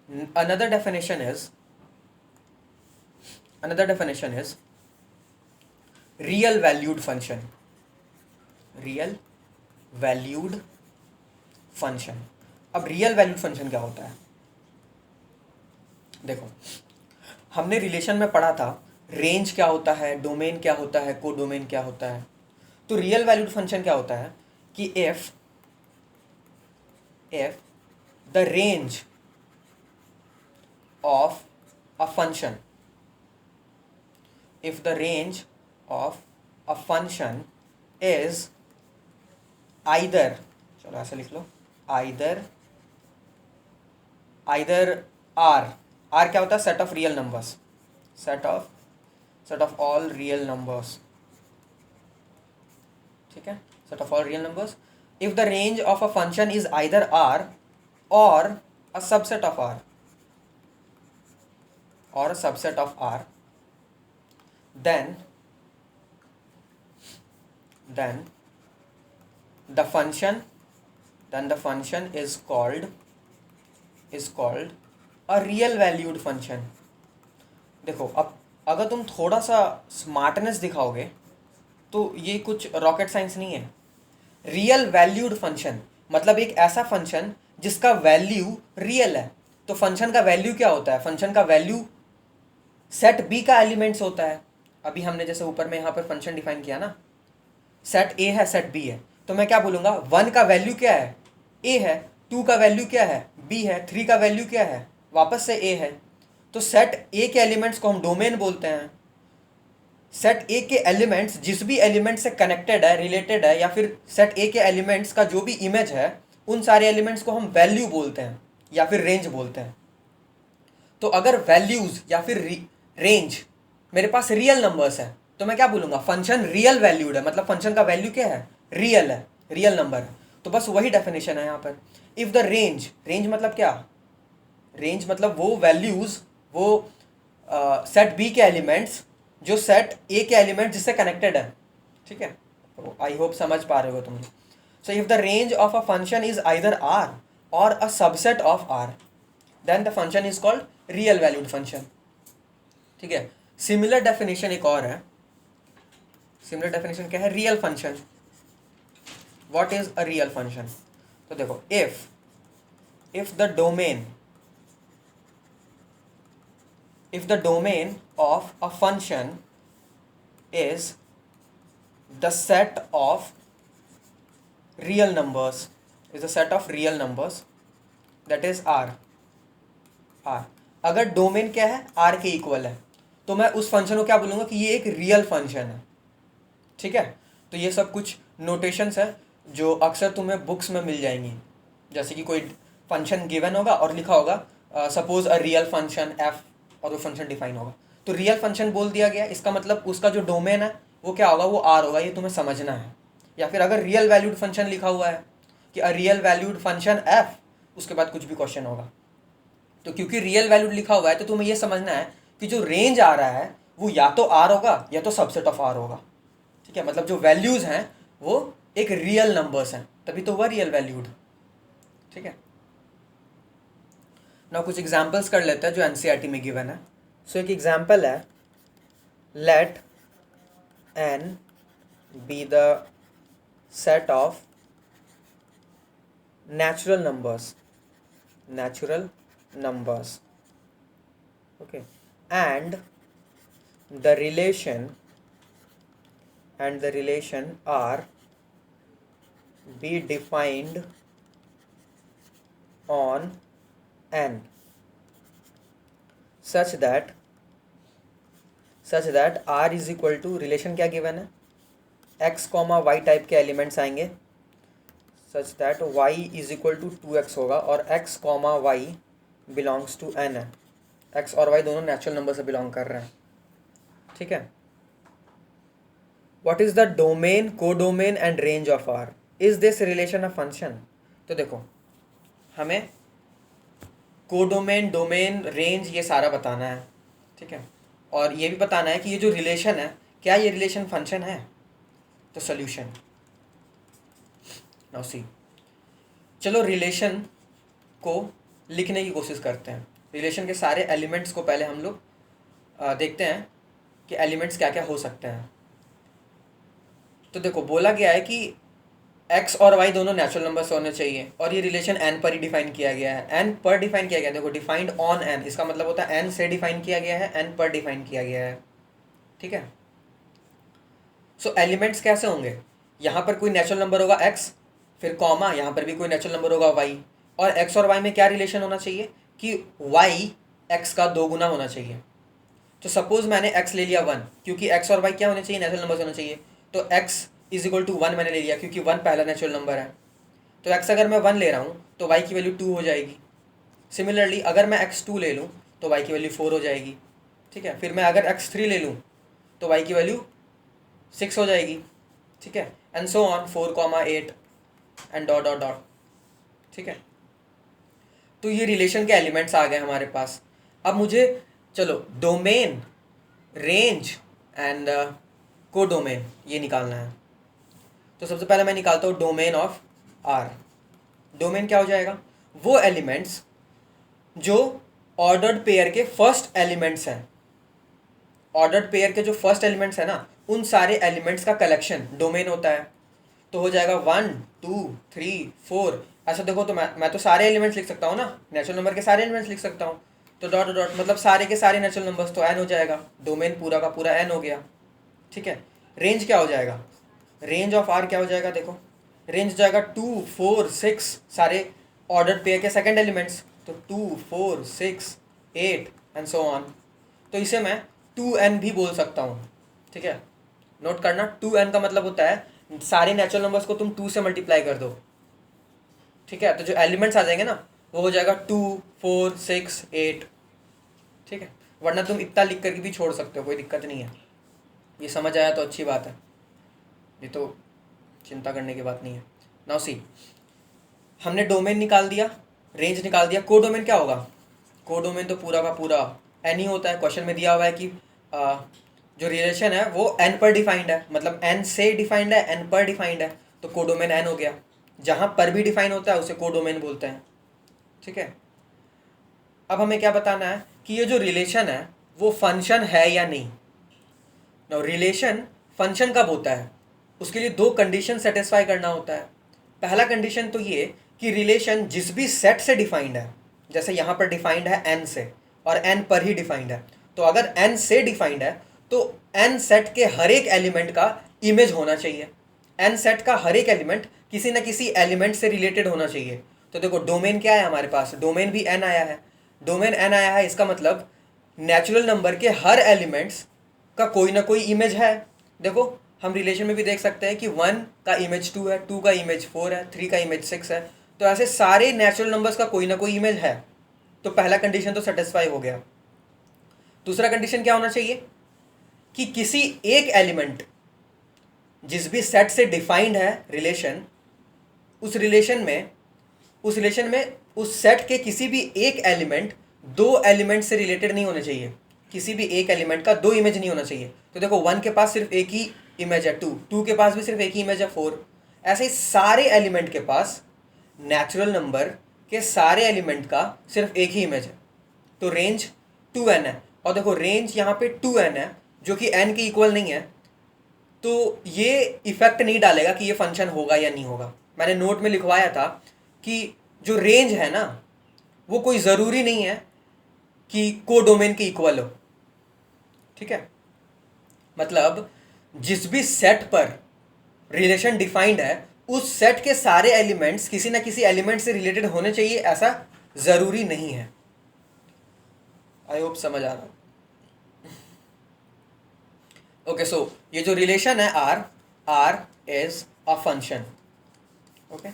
another definition is real valued function. Real valued function. अब real valued function क्या होता है? देखो, हमने रिलेशन में पढ़ा था रेंज क्या होता है, डोमेन क्या होता है, को डोमेन क्या होता है. तो रियल वैल्यूड फंक्शन क्या होता है कि if the range of a function, if the range of a function is either, चलो ऐसे लिख लो, either r क्या होता है? Set of real numbers, set of all real numbers. ठीक है, set of all real numbers. If the range of a function is either r और a subset of r, or a subset of r, then the function is called a real valued function. देखो, अब अगर तुम थोड़ा सा smartness दिखाओगे तो ये कुछ रॉकेट साइंस नहीं है. रियल वैल्यूड फंक्शन मतलब एक ऐसा फंक्शन जिसका वैल्यू रियल है. तो फंक्शन का वैल्यू क्या होता है? फंक्शन का वैल्यू सेट बी का एलिमेंट्स होता है. अभी हमने जैसे ऊपर में यहाँ पर फंक्शन डिफाइन किया ना, सेट ए है, सेट बी है, तो मैं क्या बोलूँगा? 1 का वैल्यू क्या है? ए है. 2 का वैल्यू क्या है? बी है. 3 का वैल्यू क्या है? वापस से ए है. तो सेट ए के एलिमेंट्स को हम डोमेन बोलते हैं. सेट ए के एलिमेंट्स जिस भी एलिमेंट से कनेक्टेड है, रिलेटेड है, या फिर सेट ए के एलिमेंट्स का जो भी इमेज है, उन सारे एलिमेंट्स को हम वैल्यू बोलते हैं या फिर रेंज बोलते हैं. तो अगर वैल्यूज या फिर रेंज मेरे पास रियल नंबर्स है तो मैं क्या बोलूँगा? फंक्शन रियल वैल्यूड है, मतलब फंक्शन का वैल्यू क्या है? रियल है, रियल नंबर है. तो बस वही डेफिनेशन है यहाँ पर. इफ़ द रेंज मतलब क्या? रेंज मतलब वो वैल्यूज़, वो सेट बी के एलिमेंट्स जो सेट ए के एलिमेंट जिससे कनेक्टेड है. ठीक है, तो आई होप समझ पा रहे हो तुम. So if the range of a function is either R or a subset of R, then the function is called real valued function. ठीक है. सिमिलर डेफिनेशन एक और है. सिमिलर डेफिनेशन क्या है? Real function. What is a real function? तो देखो, if the domain of a function is the set of real numbers, that is R. अगर डोमेन क्या है? आर के इक्वल है, तो मैं उस फंक्शन को क्या बोलूँगा? कि ये एक रियल फंक्शन है. ठीक है. तो ये सब कुछ नोटेशंस है जो अक्सर तुम्हें बुक्स में मिल जाएंगी. जैसे कि कोई फंक्शन गिवन होगा और लिखा होगा सपोज अ रियल फंक्शन एफ, और वो फंक्शन डिफाइन होगा. तो रियल फंक्शन बोल दिया गया, इसका मतलब उसका जो डोमेन है वो क्या होगा? वो आर होगा. ये तुम्हें समझना है. या फिर अगर रियल वैल्यूड फंक्शन लिखा हुआ है कि a real valued function F, उसके बाद कुछ भी क्वेश्चन होगा. तो क्योंकि रियल वैल्यूड लिखा हुआ है तो तुम्हें ये समझना है कि जो रेंज आ रहा है वो या तो आर होगा या तो सबसेट ऑफ आर होगा. ठीक है, मतलब जो वैल्यूज़ हैं वो एक रियल नंबर्स हैं, तभी तो हुआ रियल वैल्यूड. ठीक है. ना कुछ एग्जांपल्स कर लेते हैं जो एनसीईआरटी में गिवन है. सो एक एग्जांपल है, let N be the set of natural numbers, okay, and the relation are be defined on n such that r is equal to, relation क्या गिवन है? x, y टाइप के elements आएंगे such that y is equal to 2x होगा, और x, y belongs to n है. x और y दोनों natural number से बिलोंग कर रहे हैं. ठीक है. What is the domain, codomain and range of r? Is this relation a function? तो देखो, हमें को डोमेन, डोमेन, रेंज ये सारा बताना है. ठीक है. और ये भी बताना है कि ये जो रिलेशन है, क्या ये रिलेशन फंक्शन है? तो सोल्यूशन, नाउ सी, चलो रिलेशन को लिखने की कोशिश करते हैं. रिलेशन के सारे एलिमेंट्स को पहले हम लोग देखते हैं कि एलिमेंट्स क्या क्या हो सकते हैं। तो देखो बोला गया है कि एक्स और वाई दोनों नेचुरल नंबर्स होने चाहिए और ये रिलेशन एन पर ही डिफाइन किया गया है। एन पर डिफाइन किया गया है, देखो डिफाइंड ऑन एन, इसका मतलब होता है एन से डिफाइन किया गया है, एन पर डिफाइन किया गया है। ठीक है, सो एलिमेंट्स कैसे होंगे, यहाँ पर कोई नेचुरल नंबर होगा एक्स, फिर कॉमा यहाँ पर भी कोई नेचुरल नंबर होगा वाई, और एक्स और वाई में क्या रिलेशन होना चाहिए कि वाई एक्स का 2 गुना होना चाहिए। तो सपोज मैंने x ले लिया 1, क्योंकि x और y क्या होने चाहिए, नेचुरल नंबर होना चाहिए। तो x इज इक्वल टू 1 मैंने ले लिया क्योंकि 1 पहला नेचुरल नंबर है। तो x अगर मैं 1 ले रहा हूँ तो y की वैल्यू 2 हो जाएगी। सिमिलरली अगर मैं x2 ले लूँ तो y की वैल्यू 4 हो जाएगी। ठीक है, फिर मैं अगर x3 ले लूँ तो y की वैल्यू 6 हो जाएगी। ठीक है, and so on 4, 8 and dot dot dot. ठीक है, तो ये रिलेशन के एलिमेंट्स आ गए हमारे पास। अब मुझे चलो डोमेन, रेंज एंड कोडोमेन ये निकालना है। तो सबसे पहले मैं निकालता हूँ डोमेन ऑफ आर। डोमेन क्या हो जाएगा, वो एलिमेंट्स जो ऑर्डर्ड पेयर के फर्स्ट एलिमेंट्स हैं। ऑर्डर्ड पेयर के जो फर्स्ट एलिमेंट्स है ना, उन सारे एलिमेंट्स का कलेक्शन डोमेन होता है। तो हो जाएगा 1 2 3 4। ऐसा देखो तो मैं तो सारे एलिमेंट्स लिख सकता हूँ ना, नेचुरल नंबर के सारे एलिमेंट्स लिख सकता हूँ। तो डॉट डॉट मतलब सारे के सारे नेचुरल नंबर्स, तो एन हो जाएगा, डोमेन पूरा का पूरा एन हो गया। ठीक है, रेंज क्या हो जाएगा, रेंज ऑफ आर क्या हो जाएगा, देखो रेंज हो जाएगा 2 4 6 सारे ऑर्डर्ड पेयर के सेकंड एलिमेंट्स। तो 2 4 6 8 एंड सो ऑन। तो इसे मैं 2n भी बोल सकता हूँ। ठीक है, नोट करना 2n का मतलब होता है सारे नेचुरल नंबर्स को तुम 2 से मल्टीप्लाई कर दो। ठीक है, तो जो एलिमेंट्स आ जाएंगे ना वो हो जाएगा 2 4 6 8। ठीक है, वरना तुम इतना लिख करके भी छोड़ सकते हो, कोई दिक्कत नहीं है। ये समझ आया तो अच्छी बात है, ये तो चिंता करने की बात नहीं है। नाउ सी, हमने डोमेन निकाल दिया, रेंज निकाल दिया। कोडोमेन क्या होगा, कोडोमेन तो पूरा का पूरा एन ही होता है। क्वेश्चन में दिया हुआ है कि जो रिलेशन है वो एन पर डिफाइंड है, मतलब एन से डिफाइंड है, एन पर डिफाइंड है। तो कोडोमेन एन हो गया, जहाँ पर भी डिफाइन होता है उसे कोडोमेन बोलते हैं। ठीक है, अब हमें क्या बताना है कि ये जो रिलेशन है वो फंक्शन है या नहीं। नाउ रिलेशन फंक्शन कब होता है, उसके लिए 2 कंडीशन सेटिस्फाई करना होता है। पहला कंडीशन तो ये कि रिलेशन जिस भी सेट से डिफाइंड है, जैसे यहाँ पर डिफाइंड है एन से और एन पर ही डिफाइंड है, तो अगर एन से डिफाइंड है तो एन सेट के हर एक एलिमेंट का इमेज होना चाहिए। एन सेट का हर एक एलिमेंट किसी न किसी एलिमेंट से रिलेटेड होना चाहिए। तो देखो डोमेन क्या है हमारे पास, डोमेन भी एन आया है। डोमेन एन आया है, इसका मतलब नेचुरल नंबर के हर एलिमेंट्स का कोई ना कोई इमेज है। देखो हम रिलेशन में भी देख सकते हैं कि 1 का इमेज 2 है, 2 का इमेज 4 है, 3 का इमेज 6 है। तो ऐसे सारे नेचुरल नंबर्स का कोई ना कोई इमेज है। तो पहला कंडीशन तो सेटिस्फाई हो गया। दूसरा कंडीशन क्या होना चाहिए कि किसी एक एलिमेंट जिस भी सेट से डिफाइंड है रिलेशन, उस रिलेशन में उस सेट के किसी भी एक एलिमेंट 2 एलिमेंट से रिलेटेड नहीं होने चाहिए। किसी भी एक एलिमेंट का 2 इमेज नहीं होना चाहिए। तो देखो 1 के पास सिर्फ एक ही इमेज है, 2 के पास भी सिर्फ एक ही इमेज है, 4। ऐसे ही सारे एलिमेंट के पास नेचुरल नंबर के सारे एलिमेंट का सिर्फ एक ही इमेज है। तो रेंज 2n है, और देखो रेंज यहाँ पे 2n है जो कि n के इक्वल नहीं है। तो ये इफेक्ट नहीं डालेगा कि ये फंक्शन होगा या नहीं होगा। मैंने नोट में लिखवाया था कि जो रेंज है ना वो कोई ज़रूरी नहीं है कि कोडोमेन के इक्वल हो। ठीक है, मतलब जिस भी सेट पर रिलेशन डिफाइंड है उस सेट के सारे एलिमेंट्स किसी ना किसी एलिमेंट से रिलेटेड होने चाहिए, ऐसा ज़रूरी नहीं है। आई होप समझ आ रहा। ओके, सो ये जो रिलेशन है R is a function. Okay.